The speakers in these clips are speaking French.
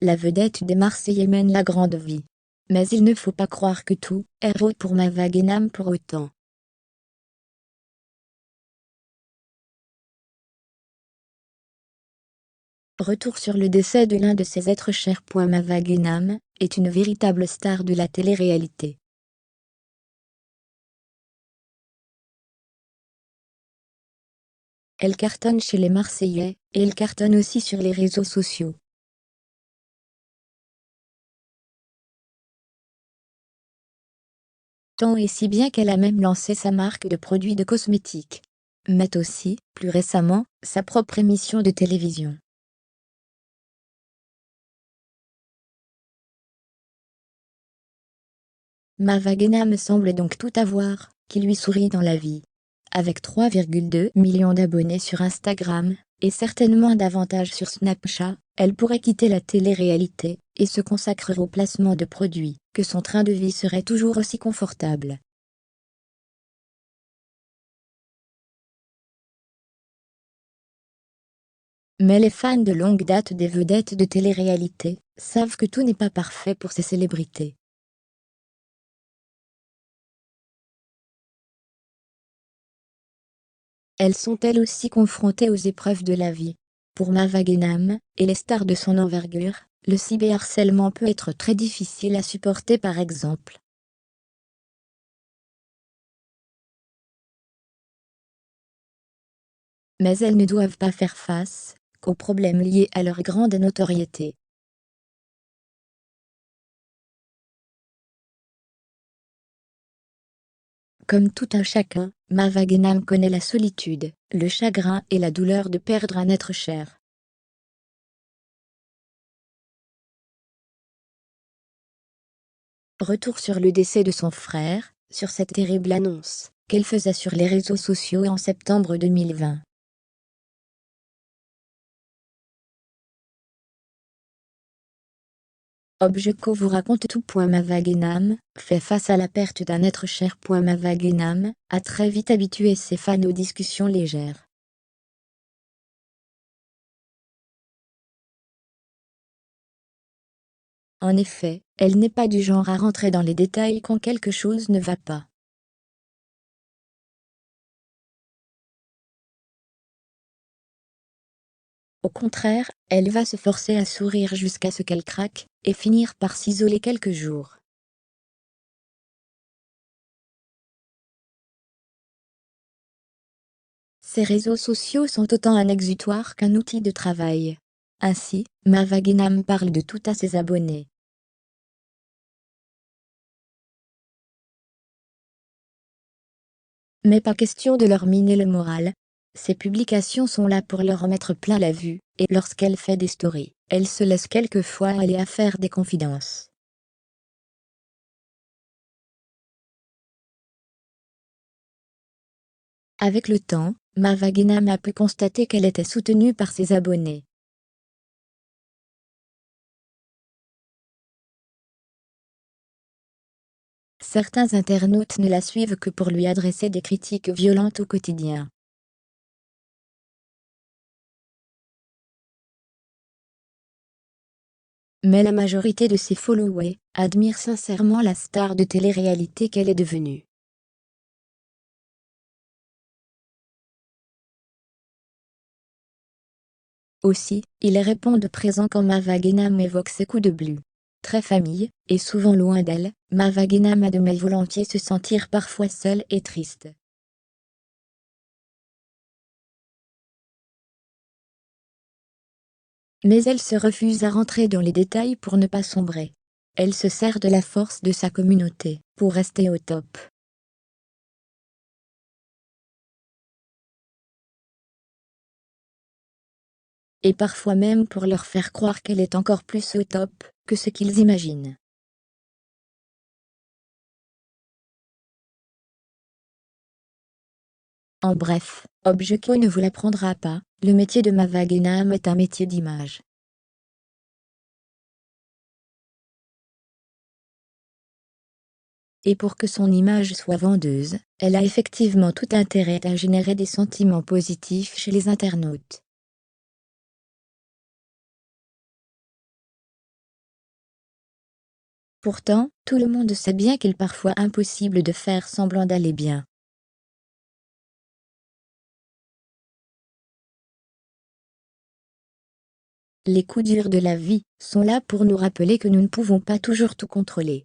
la vedette des Marseillais mène la grande vie. Mais il ne faut pas croire que tout est rose pour Maëva Guénam pour autant. Retour sur le décès de l'un de ses êtres chers. Maëva Guénam est une véritable star de la télé-réalité. Elle cartonne chez les Marseillais, et elle cartonne aussi sur les réseaux sociaux. Tant et si bien qu'elle a même lancé sa marque de produits de cosmétiques. Mais aussi, plus récemment, sa propre émission de télévision. Maëva Guénam semble donc tout avoir, qui lui sourit dans la vie. Avec 3,2 millions d'abonnés sur Instagram, et certainement davantage sur Snapchat, elle pourrait quitter la télé-réalité, et se consacrer au placement de produits, que son train de vie serait toujours aussi confortable. Mais les fans de longue date des vedettes de télé-réalité savent que tout n'est pas parfait pour ces célébrités. Elles sont elles aussi confrontées aux épreuves de la vie. Pour Maëva Guénam, et les stars de son envergure, le cyberharcèlement peut être très difficile à supporter par exemple. Mais elles ne doivent pas faire face qu'aux problèmes liés à leur grande notoriété. Comme tout un chacun, Maëva Guénam connaît la solitude, le chagrin et la douleur de perdre un être cher. Retour sur le décès de son frère, sur cette terrible annonce qu'elle faisait sur les réseaux sociaux en septembre 2020. Objeko vous raconte tout. Maëva Guénam fait face à la perte d'un être cher. Maëva Guénam a très vite habitué ses fans aux discussions légères. En effet, elle n'est pas du genre à rentrer dans les détails quand quelque chose ne va pas. Au contraire, elle va se forcer à sourire jusqu'à ce qu'elle craque, et finir par s'isoler quelques jours. Ces réseaux sociaux sont autant un exutoire qu'un outil de travail. Ainsi, Maëva Guénam parle de tout à ses abonnés. Mais pas question de leur miner le moral. Ces publications sont là pour leur remettre plein la vue, et lorsqu'elle fait des stories, elle se laisse quelquefois aller à faire des confidences. Avec le temps, Maëva Guénam a pu constater qu'elle était soutenue par ses abonnés. Certains internautes ne la suivent que pour lui adresser des critiques violentes au quotidien. Mais la majorité de ses followers admirent sincèrement la star de télé-réalité qu'elle est devenue. Aussi, ils répondent présents quand Maëva Guénam évoque ses coups de blues. Très famille, et souvent loin d'elle, Maëva Guénam admet volontiers se sentir parfois seule et triste. Mais elle se refuse à rentrer dans les détails pour ne pas sombrer. Elle se sert de la force de sa communauté pour rester au top. Et parfois même pour leur faire croire qu'elle est encore plus au top que ce qu'ils imaginent. En bref, Objeko ne vous l'apprendra pas, le métier de Maëva Guénam est un métier d'image. Et pour que son image soit vendeuse, elle a effectivement tout intérêt à générer des sentiments positifs chez les internautes. Pourtant, tout le monde sait bien qu'il est parfois impossible de faire semblant d'aller bien. Les coups durs de la vie sont là pour nous rappeler que nous ne pouvons pas toujours tout contrôler.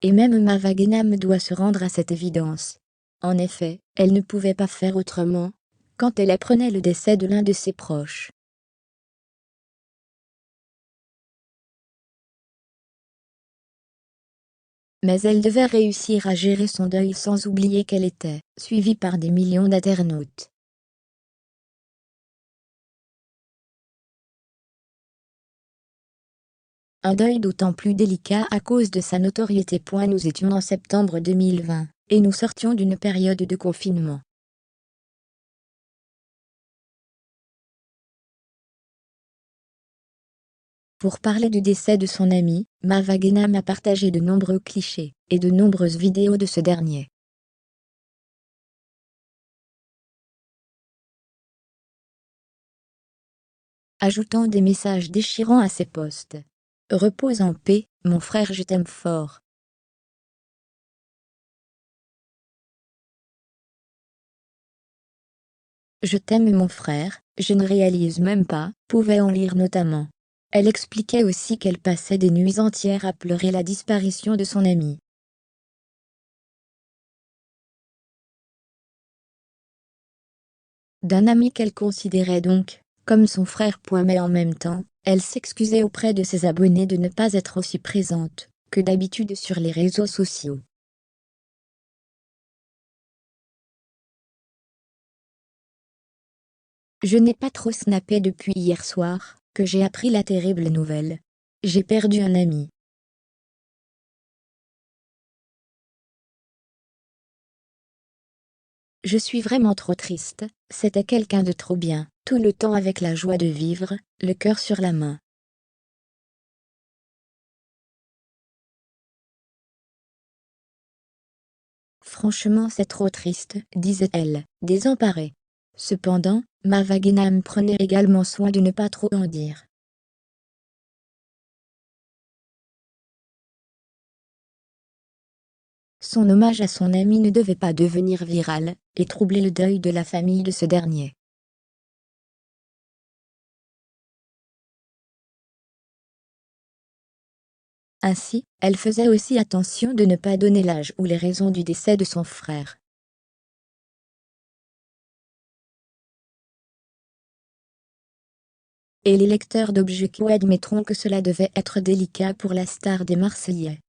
Et même Marva Genam doit se rendre à cette évidence. En effet, elle ne pouvait pas faire autrement quand elle apprenait le décès de l'un de ses proches. Mais elle devait réussir à gérer son deuil sans oublier qu'elle était suivie par des millions d'internautes. Un deuil d'autant plus délicat à cause de sa notoriété. Nous étions en septembre 2020, et nous sortions d'une période de confinement. Pour parler du décès de son ami, Marva Genam a partagé de nombreux clichés et de nombreuses vidéos de ce dernier. Ajoutant des messages déchirants à ses posts. Repose en paix, mon frère, je t'aime fort. Je t'aime mon frère, je ne réalise même pas, pouvait-on lire notamment. Elle expliquait aussi qu'elle passait des nuits entières à pleurer la disparition de son ami. D'un ami qu'elle considérait donc comme son frère. Mais en même temps, elle s'excusait auprès de ses abonnés de ne pas être aussi présente que d'habitude sur les réseaux sociaux. Je n'ai pas trop snappé depuis hier soir, que j'ai appris la terrible nouvelle. J'ai perdu un ami. Je suis vraiment trop triste, c'était quelqu'un de trop bien, tout le temps avec la joie de vivre, le cœur sur la main. Franchement, c'est trop triste, disait-elle, désemparée. Cependant, Marva Genam prenait également soin de ne pas trop en dire. Son hommage à son ami ne devait pas devenir viral et troubler le deuil de la famille de ce dernier. Ainsi, elle faisait aussi attention de ne pas donner l'âge ou les raisons du décès de son frère. Et les lecteurs d'Objectio admettront que cela devait être délicat pour la star des Marseillais.